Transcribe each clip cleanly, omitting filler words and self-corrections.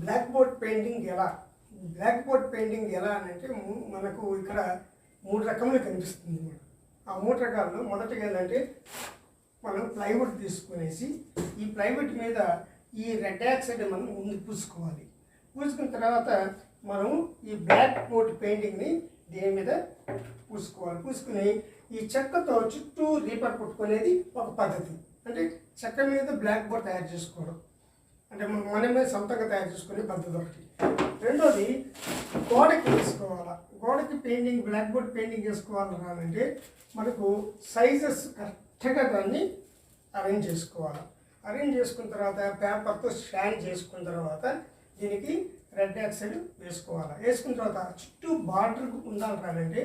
Black board painting ఎలా black board painting ఎలా అని అంటే మనకు ఇక్కడ 3 రకములు కనిపిస్తుంది. ఆ 3 రకాల్లో మొదటిగా ఏంటంటే మనం ప్లైవుడ్ తీసుకునేసి ఈ ప్లైవుడ్ మీద ఈ రెడ్ ఆక్సైడ్ మనం ముందు పూసుకోవాలి. పూసుకున్న తర్వాత మనం ఈ బ్లాక్ బోర్డ్ పెయింటింగ్ని దీని మీద పూసుకోవాలి. పూసుకుని ఈ చెక్కతో చుట్టూ రీపర్ కొట్టుకునేది ఒక పద్ధతి. అంటే చెక్క మీద బ్లాక్ బోర్డ్ తయారు చేసుకోవడం అంటే మనమే సొంతంగా తయారు చేసుకునే పద్ధతి ఒకటి. రెండోది గోడకి వేసుకోవాలా. గోడకి పెయింటింగ్ బ్లాక్ బోర్డ్ పెయింటింగ్ వేసుకోవాలంటే మనకు సైజెస్ కరెక్ట్గా దాన్ని అరేంజ్ చేసుకోవాలి. అరేంజ్ చేసుకున్న తర్వాత పేపర్తో స్కాన్ చేసుకున్న తర్వాత దీనికి రెడ్ ఆక్సైడ్ వేసుకోవాలి. వేసుకున్న తర్వాత చుట్టూ బార్డర్ ఉండాలంటే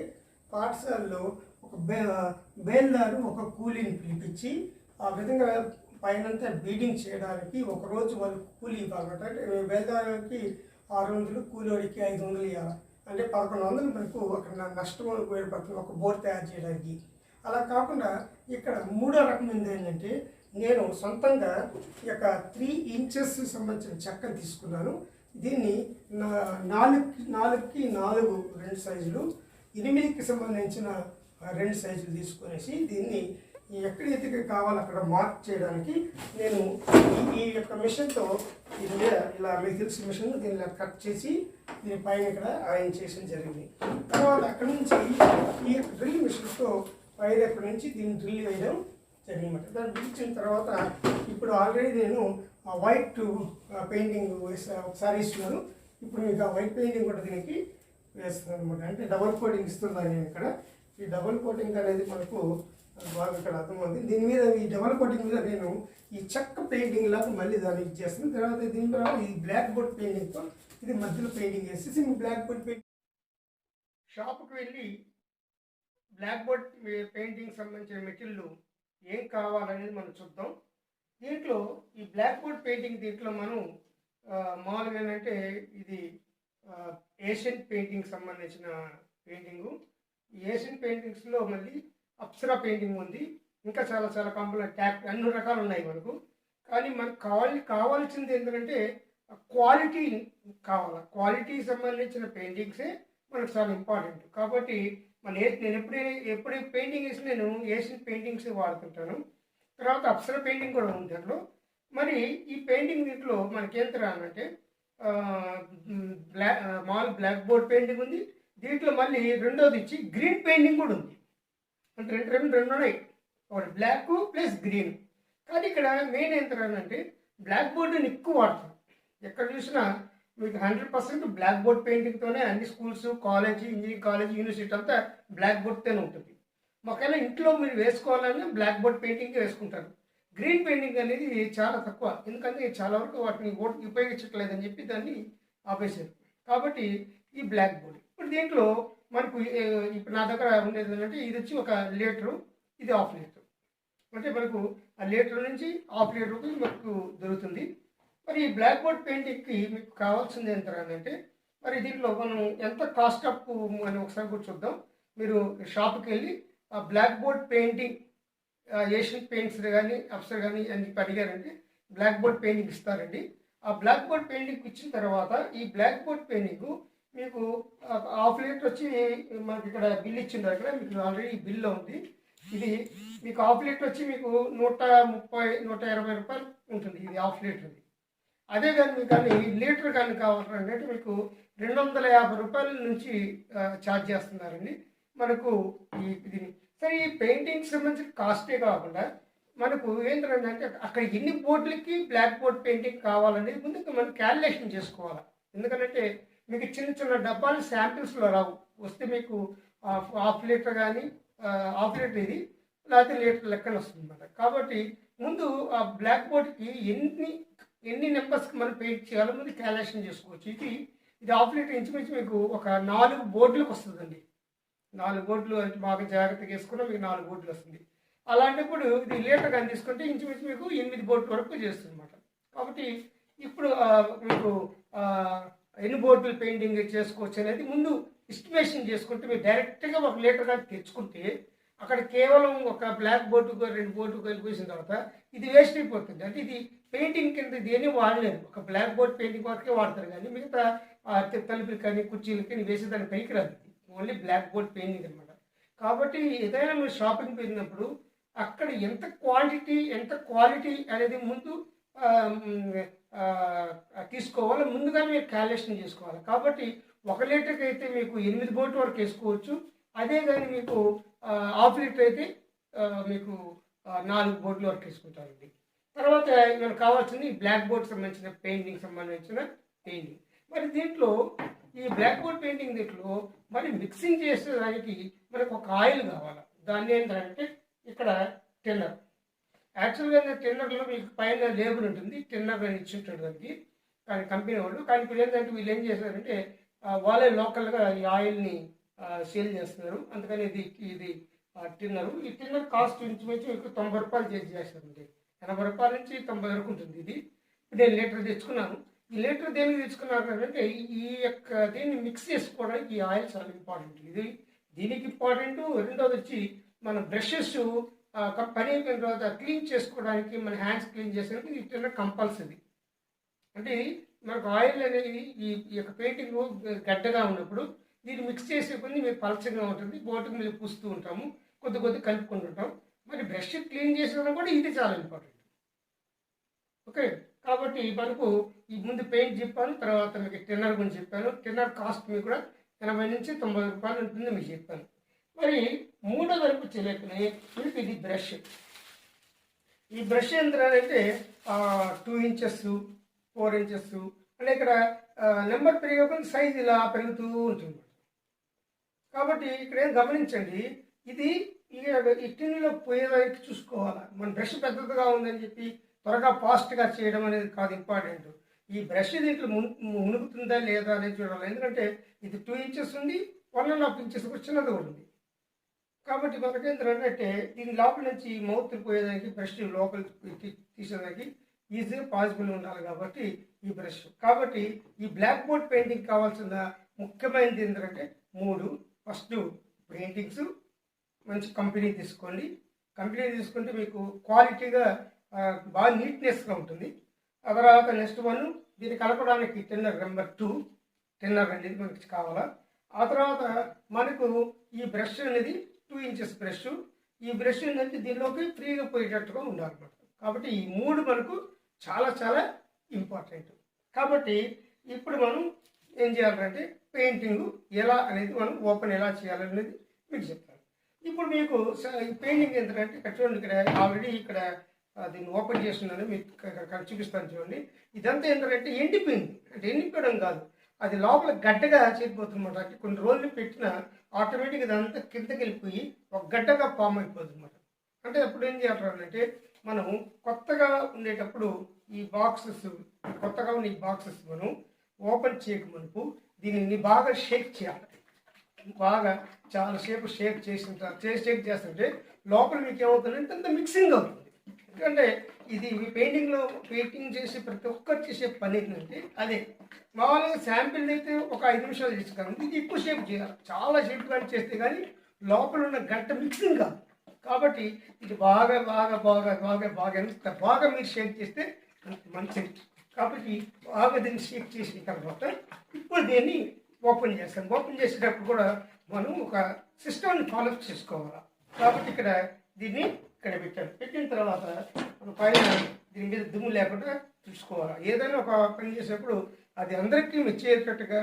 పాఠశాలలో ఒక బేల్దారు ఒక కూలీని పిలిపించి ఆ విధంగా పైనంతా బీడింగ్ చేయడానికి ఒకరోజు వాళ్ళు కూలీ ఇవ్వాలన్నమాట. అంటే బేల్దారుకి 600, కూలీవాడికి 500 ఇవ్వాలి. అంటే 1100 మనకు అక్కడ నష్టం ఏర్పడుతుంది ఒక బోర్డు తయారు చేయడానికి. అలా కాకుండా ఇక్కడ మూడో రకం ఏంటంటే నేను సొంతంగా ఈ యొక్క 3 ఇంచెస్ సంబంధించిన చెక్కను తీసుకున్నాను. దీన్ని 4కి 4 2 సైజులు, 8కి సంబంధించిన 2 సైజులు తీసుకునేసి దీన్ని ఎక్కడైతే కావాలో అక్కడ మార్క్ చేయడానికి నేను ఈ యొక్క మిషన్తో దీని మీద ఇలా మీకు తెలిసిన మిషన్ దీన్ని కట్ చేసి దీని పైన ఇక్కడ అరేంజ్ చేయడం జరిగింది. తర్వాత అక్కడ నుంచి ఈ డ్రిల్ మిషన్తో పైన ఎక్కడి నుంచి దీన్ని డ్రిల్ వేయడం జరిగిందన్నమాట. దాన్ని డ్రిల్ తర్వాత ఇప్పుడు ఆల్రెడీ నేను వైట్ పెయింటింగ్ ఒకసారి ఇస్తున్నాను. ఇప్పుడు మీకు ఆ వైట్ పెయింటింగ్ కూడా దీనికి వేస్తున్నాను అనమాట. అంటే డబల్ కోటింగ్ ఇస్తున్నాను నేను ఇక్కడ. ఈ డబల్ కోటింగ్ అనేది మనకు బాగా ఇక్కడ అర్థమవుతుంది. దీని మీద ఈ డబల్ కోటింగ్ మీద నేను ఈ చెక్క పెయింటింగ్ లాగా మళ్ళీ దాన్ని ఇచ్చేస్తాను. తర్వాత దీని తర్వాత ఈ బ్లాక్ బోర్డ్ పెయింటింగ్తో ఇది మధ్యలో పెయింటింగ్ వేసేసి బ్లాక్ బోర్డ్ పెయింటింగ్ షాప్కి వెళ్ళి బ్లాక్ బోర్డ్ పెయింటింగ్ సంబంధించిన మెటీరియల్ ఏం కావాలనేది మనం చూద్దాం. దీంట్లో ఈ బ్లాక్ బోర్డ్ పెయింటింగ్ దీంట్లో మనం మామూలుగా ఏంటంటే ఇది ఏషియన్ పెయింటింగ్ సంబంధించిన పెయింటింగు. ఈ ఏషియన్ పెయింటింగ్స్లో మళ్ళీ అప్సరా పెయింటింగ్ ఉంది. ఇంకా చాలా చాలా కంపెనీ అన్ని రకాలు ఉన్నాయి మనకు. కానీ మనకు కావాల్సింది ఏంటంటే క్వాలిటీ కావాలి. క్వాలిటీ సంబంధించిన పెయింటింగ్సే మనకు చాలా ఇంపార్టెంట్. కాబట్టి నేను ఎప్పుడు పెయింటింగ్ వేసి నేను ఏషియన్ పెయింటింగ్స్ వాడుతుంటాను. తర్వాత అప్సరా పెయింటింగ్ కూడా ఉంది దాంట్లో. మరి ఈ పెయింటింగ్ దీంట్లో మనకేం రానంటే బ్లాక్ బోర్డ్ పెయింటింగ్ ఉంది. దీంట్లో మళ్ళీ రెండోది ఇచ్చి గ్రీన్ పెయింటింగ్ కూడా ఉంది. అంటే రెండు ఉన్నాయి, ఒకటి బ్లాక్ ప్లస్ గ్రీన్. కానీ ఇక్కడ మెయిన్ ఏం అంటే బ్లాక్ బోర్డుని ఎక్కువ వాడతాం. ఎక్కడ చూసినా మీకు 100% బ్లాక్ బోర్డ్ పెయింటింగ్తోనే అన్ని schools, college, engineering college, university అంతా బ్లాక్ బోర్డ్తోనే ఉంటుంది. ఒకవేళ ఇంట్లో మీరు వేసుకోవాలని బ్లాక్ బోర్డ్ పెయింటింగ్ వేసుకుంటారు. గ్రీన్ పెయింటింగ్ అనేది చాలా తక్కువ, ఎందుకంటే చాలా వరకు వాటిని ఉపయోగించట్లేదని చెప్పి దాన్ని ఆపేశారు. కాబట్టి ఈ బ్లాక్ బోర్డ్ ఇప్పుడు దీంట్లో మనకు ఇప్పుడు నా దగ్గర ఉండేది ఏంటంటే ఇది వచ్చి 1 లీటరు, ఇది 1/2 లీటర్. అంటే మనకు ఆ లీటర్ నుంచి 1/2 లీటర్కి మనకు దొరుకుతుంది. మరి ఈ బ్లాక్ బోర్డ్ పెయింటింగ్కి మీకు కావాల్సింది ఏంటంటే మరి దీంట్లో మనం ఎంత కాస్ట్ అప్ అని ఒకసారి కూడా చూద్దాం. మీరు షాప్కి వెళ్ళి ఆ black board painting Asian Paints కానీ అప్సర్ కానీ అని అడిగారంటే బ్లాక్ బోర్డ్ పెయింటింగ్ ఇస్తారండి. ఆ బ్లాక్ బోర్డ్ పెయింటింగ్ ఇచ్చిన తర్వాత ఈ బ్లాక్ బోర్డ్ పెయింటింగ్ మీకు 1/2 లీటర్ వచ్చి మనకి ఇక్కడ బిల్ ఇచ్చింది. అక్కడ మీకు ఆల్రెడీ బిల్లో ఉంది. ఇది మీకు 1/2 లీటర్ వచ్చి మీకు 130-120 రూపాయలు ఉంటుంది. ఇది 1/2 లీటర్ది. అదే కానీ లీటర్ కానీ కావాలంటే మీకు 250 రూపాయల నుంచి ఛార్జ్ చేస్తున్నారండి మనకు ఇది. సరే, ఈ పెయింటింగ్స్ సంబంధించిన కాస్టే కాకుండా మనకు ఏంటంటే అక్కడ ఎన్ని బోర్డులకి బ్లాక్ బోర్డ్ పెయింటింగ్ కావాలనేది ముందు మనం క్యాలిక్యులేషన్ చేసుకోవాలి. ఎందుకంటే మీకు చిన్న చిన్న డబ్బాలు శాంపిల్స్లో రావు. వస్తే మీకు 1/2 లీటర్ కానీ 1/2 లీటర్ ఇది లేకపోతే లీటర్ లెక్కన వస్తుంది అన్నమాట. కాబట్టి ముందు ఆ బ్లాక్ బోర్డ్కి ఎన్ని నెంబర్స్కి మనం పెయింట్ చేయాలో ముందు క్యాలిక్యులేషన్ చేసుకోవచ్చు. ఇది 1/2 లీటర్ ఇంచుమించు మీకు ఒక 4 బోర్డులకు వస్తుందండి. 4 బోర్డులు అంటే బాగా జాగ్రత్తగా వేసుకున్నా మీకు 4 బోర్డులు వస్తుంది. అలాంటప్పుడు ఇది లీటర్ కానీ తీసుకుంటే ఇంచుమించు మీకు 8 బోర్డుల వరకు చేస్తుంది అన్నమాట. కాబట్టి ఇప్పుడు మీకు ఎన్ని బోర్డులు పెయింటింగ్ చేసుకోవచ్చు అనేది ముందు ఎస్టిమేషన్ చేసుకుంటే మీరు డైరెక్ట్గా 1 లీటర్ కానీ తెచ్చుకుంటే అక్కడ కేవలం ఒక బ్లాక్ బోర్డు 2 బోర్డు కలిపేసిన తర్వాత ఇది వేస్ట్ అయిపోతుంది. అంటే ఇది పెయింటింగ్ కింద దేన్ని వాడలేరు. ఒక బ్లాక్ బోర్డ్ పెయింటింగ్ వరకే వాడతారు కానీ మిగతా తలుపులు కానీ కుర్చీలు కానీ వేసేదానికి పనికిరాదు. ఓన్లీ బ్లాక్ బోర్డ్ పెయింటింగ్ అనమాట. కాబట్టి ఏదైనా మీరు షాపింగ్ వెళ్ళినప్పుడు అక్కడ ఎంత క్వాంటిటీ ఎంత క్వాలిటీ అనేది ముందు తీసుకోవాలి. ముందుగా మీరు క్యాలిక్యులేషన్ చేసుకోవాలి. కాబట్టి 1 లీటర్కి అయితే మీకు 8 బోర్డు వరకు వేసుకోవచ్చు. అదే కానీ మీకు హాఫ్ లీటర్ అయితే మీకు 4 బోర్డుల వరకు వేసుకుంటారండి. తర్వాత మనకు కావాల్సింది బ్లాక్ బోర్డ్ సంబంధించిన పెయింటింగ్ పెయింటింగ్. మరి దీంట్లో ఈ బ్లాక్ బోర్డ్ పెయింటింగ్ దీంట్లో మరి మిక్సింగ్ చేసేదానికి మనకు ఒక ఆయిల్ కావాలి. దాన్ని ఏంటంటే ఇక్కడ టిన్నర్. యాక్చువల్గా టిన్నర్లో మీకు పైన లేబుల్ ఉంటుంది, టిన్నర్ అని ఇచ్చింటాడు దానికి కానీ కంపెనీ వాళ్ళు. కానీ ఇప్పుడు ఏంటంటే వీళ్ళు ఏం చేశారంటే వాళ్ళే లోకల్గా ఈ ఆయిల్ని సేల్ చేస్తున్నారు. అందుకని ఇది టిన్నరు. ఈ టిన్నర్ కాస్ట్ ఇంచుమించు మీకు 90 రూపాయలు చేస్తారండి. 80 రూపాయల నుంచి 90 వరకు ఉంటుంది. ఇది నేను లీటర్ తెచ్చుకున్నాను. ఈ లీటర్ దేనికి తెచ్చుకున్నారు అంటే ఈ యొక్క దీన్ని మిక్స్ చేసుకోవడానికి ఈ ఆయిల్ చాలా ఇంపార్టెంట్. ఇది దీనికి ఇంపార్టెంట్. రెండోది వచ్చి మన బ్రషెస్ పని అయిపోయిన తర్వాత క్లీన్ చేసుకోవడానికి మన హ్యాండ్స్ క్లీన్ చేసేందుకు ఈ టిన్నర్ కంపల్సరీ. అంటే మనకు ఆయిల్ అనేది ఈ యొక్క పెయింటింగ్ గడ్డగా ఉన్నప్పుడు దీన్ని మిక్స్ చేసే కొన్ని మీరు పలచగా ఉంటుంది. బోటుకు మీద పూస్తూ ఉంటాము, కొద్ది కలుపుకుంటుంటాం. మరి బ్రష్ క్లీన్ చేసేది కూడా ఇది చాలా ఇంపార్టెంట్. ఓకే, కాబట్టి మనకు ఈ ముందు పెయింట్ చెప్పాను, తర్వాత మీకు టిన్నర్ గురించి చెప్పాను. టిన్నర్ కాస్ట్ మీకు కూడా 80 నుంచి 90 రూపాయలు ఉంటుంది మీకు చెప్పాను. మరి మూడో వరకు చేయలేకనే మీకు ఇది బ్రష్. ఈ బ్రష్ ఎంత అంటే 2 ఇంచెస్ 4 ఇంచెస్ అంటే ఇక్కడ నెంబర్ పెరిగే సైజ్ ఇలా పెరుగుతూ ఉంటుంది. కాబట్టి ఇక్కడ ఏం గమనించండి, ఇది ఈ టిన్నులో పోయేదానికి చూసుకోవాలి. మన బ్రష్ పెద్దదిగా ఉందని చెప్పి త్వరగా ఫాస్ట్గా చేయడం అనేది కాదు ఇంపార్టెంట్. ఈ బ్రష్ దీంట్లో మునుగుతుందా లేదా అనేది చూడాలి. ఎందుకంటే ఇది 2 ఇంచెస్ ఉంది, 1.5 ఇంచెస్ కూడా చిన్నది కూడా ఉంది. కాబట్టి మనకేంటంటే దీని లోపల నుంచి మౌత్ పోయేదానికి బ్రష్ లోపలికి తీసేదానికి ఈజీగా పాసిబుల్ ఉండాలి. కాబట్టి ఈ బ్రష్. కాబట్టి ఈ బ్లాక్ బోర్డ్ పెయింటింగ్ కావాల్సిన ముఖ్యమైనది ఏంటంటే 3. ఫస్ట్ పెయింటింగ్స్ మంచి కంపెనీ తీసుకోండి. కంపెనీ తీసుకుంటే మీకు క్వాలిటీగా బాగా నీట్నెస్గా ఉంటుంది. ఆ తర్వాత నెక్స్ట్ 1 దీన్ని కలపడానికి టిన్నర్ నెంబర్ 2 టిన్నర్ అనేది మనకి కావాలా. ఆ తర్వాత మనకు ఈ బ్రష్ అనేది 2 ఇంచెస్ బ్రష్. ఈ బ్రష్ ఏంటంటే దీనిలోకి ఫ్రీగా పోయేటట్టుగా ఉండాలన్నమాట. కాబట్టి ఈ 3 మనకు చాలా చాలా ఇంపార్టెంట్. కాబట్టి ఇప్పుడు మనం ఏం చేయాలంటే పెయింటింగ్ ఎలా అనేది మనం ఓపెన్ ఎలా చేయాలనేది మీకు చెప్తాను. ఇప్పుడు మీకు ఈ పెయింటింగ్ ఏంటంటే ఇక్కడ చూడండి, ఇక్కడ ఆల్రెడీ ఇక్కడ దీన్ని ఓపెన్ చేస్తున్నాను, మీకు చూపిస్తాను చూడండి. ఇదంతా ఏంటంటే ఎండిపోయింది. అంటే ఎండిపోవడం కాదు, అది లోపల గడ్డగా చేరిపోతుందన్నమాట. అంటే కొన్ని రోజులు పెట్టినా ఆటోమేటిక్గా ఇదంతా కిందకి వెళ్ళిపోయి ఒక గడ్డగా ఫామ్ అయిపోతుంది అనమాట. అంటే అప్పుడు ఏం చేయాలంటే మనం కొత్తగా ఉండేటప్పుడు ఈ బాక్సెస్ కొత్తగా ఉన్న ఈ బాక్సెస్ మనం ఓపెన్ చేయక మునుపు దీనిని బాగా షేక్ చేయాలి. బాగా చాలా సేపు షేక్ షేక్ చేస్తుంటే లోపల మీకు ఏమవుతుందంటే అంత మిక్సింగ్ అవుతుంది. ఎందుకంటే ఇది మీ పెయింటింగ్ చేసే ప్రతి ఒక్కరు చేసే పని ఏంటంటే అదే. మామూలుగా శాంపిల్ అయితే ఒక 5 నిమిషాలు తీసుకున్నాను. ఇది ఎక్కువ షేప్ చేయాలి. చాలా షేప్ కానీ చేస్తే కానీ లోపల ఉన్న గంట మిక్సింగ్ కాదు. కాబట్టి ఇది బాగా బాగా బాగా బాగా బాగా ఎంత బాగా మీరు షేక్ చేస్తే మంచిది. కాబట్టి బాగా దీన్ని షేక్ చేసిన తర్వాత ఇప్పుడు దీన్ని ఓపెన్ చేస్తాం. ఓపెన్ చేసేటప్పుడు కూడా మనం ఒక సిస్టమ్ని ఫాలో చేసుకోవాలి. కాబట్టి ఇక్కడ దీన్ని ఇక్కడ పెట్టిన తర్వాత మనం పైన దీని మీద దుమ్ము లేకుండా చూసుకోవాలి. ఏదైనా ఒక పని చేసేటప్పుడు అది అందరికీ మెచ్చేటట్టుగా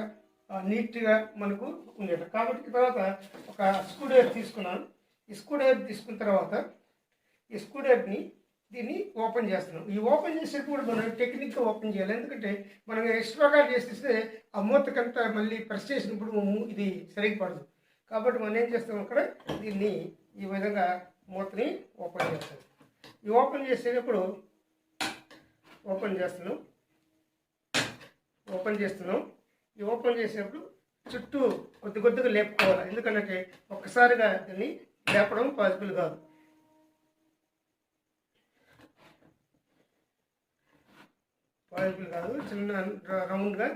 నీట్గా మనకు ఉండేట. కాబట్టి తర్వాత ఒక స్క్రూ డ్రైవర్ తీసుకున్నాను. ఈ స్క్రూ డ్రైవర్ తీసుకున్న తర్వాత ఈ స్క్రూ డ్రైవర్ని దీన్ని ఓపెన్ చేస్తున్నాం. ఈ ఓపెన్ చేసేటప్పుడు మనం టెక్నిక్గా ఓపెన్ చేయాలి. ఎందుకంటే మనం ఎక్స్ట్రాగా చేస్తే ఆ మూతకంతా మళ్ళీ ప్రెస్ చేసినప్పుడు ఇది సరిగ్గా పడదు. కాబట్టి మనం ఏం చేస్తాం, అక్కడ దీన్ని ఈ విధంగా మూతని ఓపెన్ చేస్తాం. ఈ ఓపెన్ చేసేటప్పుడు ఓపెన్ చేస్తున్నాం. ఈ ఓపెన్ చేసేటప్పుడు చుట్టూ కొద్దిగా లేపుకోవాలి. ఎందుకంటే ఒక్కసారిగా దీన్ని లేపడం పాసిబుల్ కాదు. చిన్న రౌండ్గా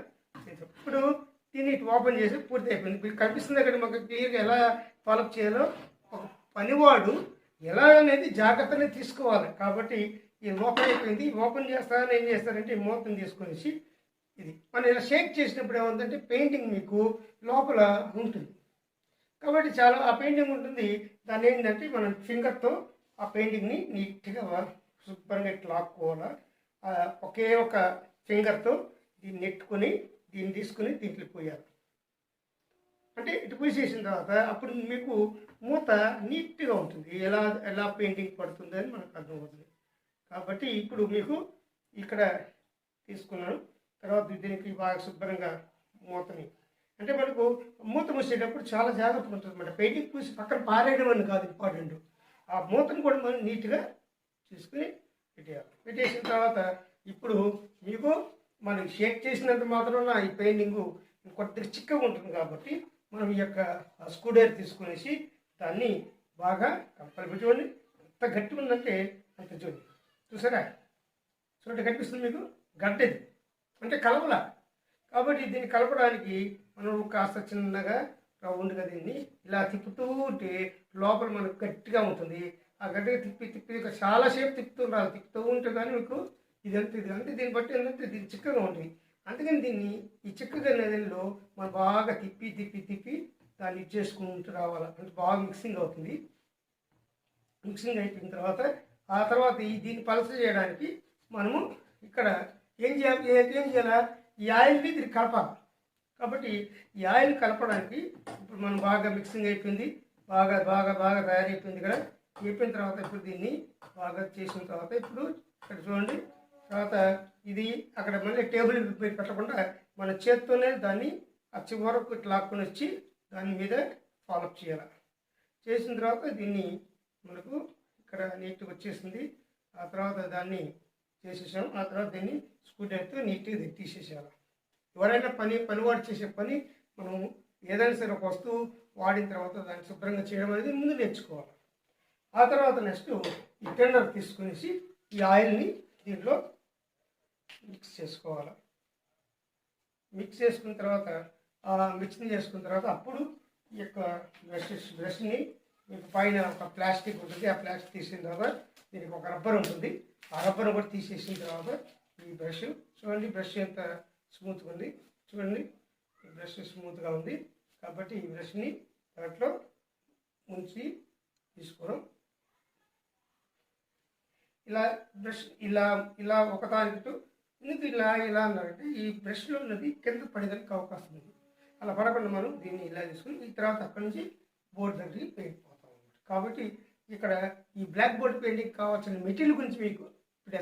చేసాం. ఇప్పుడు దీన్ని ఓపెన్ చేసి పూర్తి అయిపోయింది. మీకు కనిపిస్తుంది అక్కడ మాకు క్లియర్గా ఎలా ఫాలోఅప్ చేయాలో ఒక పనివాడు ఎలా అనేది జాగ్రత్తగా తీసుకోవాలి. కాబట్టి ఈ ఓపెన్ అయిపోయింది. ఓపెన్ చేస్తారని ఏం చేస్తారంటే ఈ మూతను తీసుకొనేసి ఇది మనం ఇలా షేక్ చేసినప్పుడు ఏముందంటే పెయింటింగ్ మీకు లోపల ఉంటుంది. కాబట్టి చాలా ఆ పెయింటింగ్ ఉంటుంది. దాన్ని ఏంటంటే మనం ఫింగర్తో ఆ పెయింటింగ్ని నీట్గా శుభ్రంగా ఇట్లా లాక్కోవాలా. ఒకే ఒక ఫింగర్తో దీన్ని నెట్టుకొని దీన్ని తీసుకుని దీంట్లో పోయాలి. అంటే ఇటు పూసేసిన తర్వాత అప్పుడు మీకు మూత నీట్గా ఉంటుంది. ఎలా ఎలా పెయింటింగ్ పడుతుంది అని మనకు అర్థమవుతుంది. కాబట్టి ఇప్పుడు మీకు ఇక్కడ తీసుకున్నాను. తర్వాత దీనికి బాగా శుభ్రంగా మూతని అంటే మనకు మూత మూసేటప్పుడు చాలా జాగ్రత్తగా ఉంటుంది అన్నమాట. పెయింటింగ్ పూసి పక్కన పారేయడం అని కాదు ఇంపార్టెంట్. ఆ మూతను కూడా మనం నీట్గా తీసుకుని పెట్టేయాలి. పెట్టేసిన తర్వాత ఇప్పుడు మీకు మనం షేక్ చేసినంత మాత్రం ఈ పెయింటింగు కొద్దిగా చిక్కగా ఉంటుంది. కాబట్టి మనం ఈ యొక్క స్క్రూ తీసుకునేసి దాన్ని బాగా కంపల్పి చూడండి. ఎంత గట్టిగా ఉందంటే అంత చూడండి. చూసారా? చూడండి కనిపిస్తుంది మీకు గడ్డది అంటే కలపలా. కాబట్టి దీన్ని కలపడానికి మనం కాస్త చిన్నగా రౌండ్గా దీన్ని ఇలా తిప్పుతూ ఉంటే లోపల మనకు గట్టిగా ఉంటుంది. ఆ గట్టిగా తిప్పి చాలాసేపు తిప్పుతూ ఉంటే కానీ మీకు ఇది అంటే దీన్ని బట్టి ఏంటంటే దీన్ని చిక్కగా ఉంటుంది. అందుకని దీన్ని ఈ చిక్కగా నెలలో మనం బాగా తిప్పి దాన్ని చేసుకుంటూ రావాలి. అంటే బాగా మిక్సింగ్ అవుతుంది. మిక్సింగ్ అయిపోయిన తర్వాత ఆ తర్వాత దీన్ని పలస చేయడానికి మనము ఇక్కడ ఏం చేయాలా ఈ ఆయిల్ని దీన్ని కలపాలి. కాబట్టి ఈ ఆయిల్ కలపడానికి ఇప్పుడు మనం బాగా మిక్సింగ్ అయిపోయింది. బాగా బాగా బాగా తయారైపోయింది. ఇక్కడ అయిపోయిన తర్వాత ఇప్పుడు దీన్ని బాగా చేసిన తర్వాత ఇప్పుడు ఇక్కడ చూడండి. తర్వాత ఇది అక్కడ మళ్ళీ టేబుల్ పెట్టకుండా మన చేత్తోనే దాన్ని ఆ చివరకు ఇట్లా లాక్కొని వచ్చి దాని మీద ఫాలోఅప్ చేయాలి. చేసిన తర్వాత దీన్ని మనకు ఇక్కడ నీట్గా వచ్చేసింది. ఆ తర్వాత దాన్ని చేసేసాం. ఆ తర్వాత దీన్ని స్కూటర్తో నీట్గా తీసేసేయాలి. ఎవరైనా పనివాడు చేసే పని మనం ఏదైనా సరే ఒక వస్తువు వాడిన తర్వాత దాన్ని శుభ్రంగా చేయడం అనేది ముందు నేర్చుకోవాలి. ఆ తర్వాత నెక్స్ట్ ఈ టెండర్ తీసుకునేసి ఈ ఆయిల్ని దీంట్లో మిక్స్ చేసుకోవాలి. మిక్స్ చేసుకున్న తర్వాత మిక్సింగ్ చేసుకున్న తర్వాత అప్పుడు ఈ యొక్క బ్రష్ని మీకు పైన ఒక ప్లాస్టిక్ ఉంటుంది. ఆ ప్లాస్టిక్ తీసిన తర్వాత దీనికి ఒక రబ్బర్ ఉంటుంది. ఆ రబ్బర్ కూడా తీసేసిన తర్వాత ఈ బ్రష్ చూడండి. బ్రష్ ఎంత స్మూత్గా ఉంది చూడండి. ఈ బ్రష్ స్మూత్గా ఉంది. కాబట్టి ఈ బ్రష్ని దాంట్లో ముంచి తీసుకోవడం. ఇలా బ్రష్ ఇలా ఒకదానికి ఎందుకు ఇలా అన్నారంటే ఈ బ్రష్లో ఉన్నది కింద పడేదానికి అవకాశం ఉంది. అలా పడకుండా మనం దీన్ని ఇలా తీసుకుని ఈ తర్వాత అక్కడి నుంచి బోర్డు దగ్గరికి పెయింట్ పోతాం అన్నమాట. కాబట్టి ఇక్కడ ఈ బ్లాక్ బోర్డ్ పెయింటింగ్ కావాల్సిన మెటీరియల్ గురించి మీకు ఇప్పుడు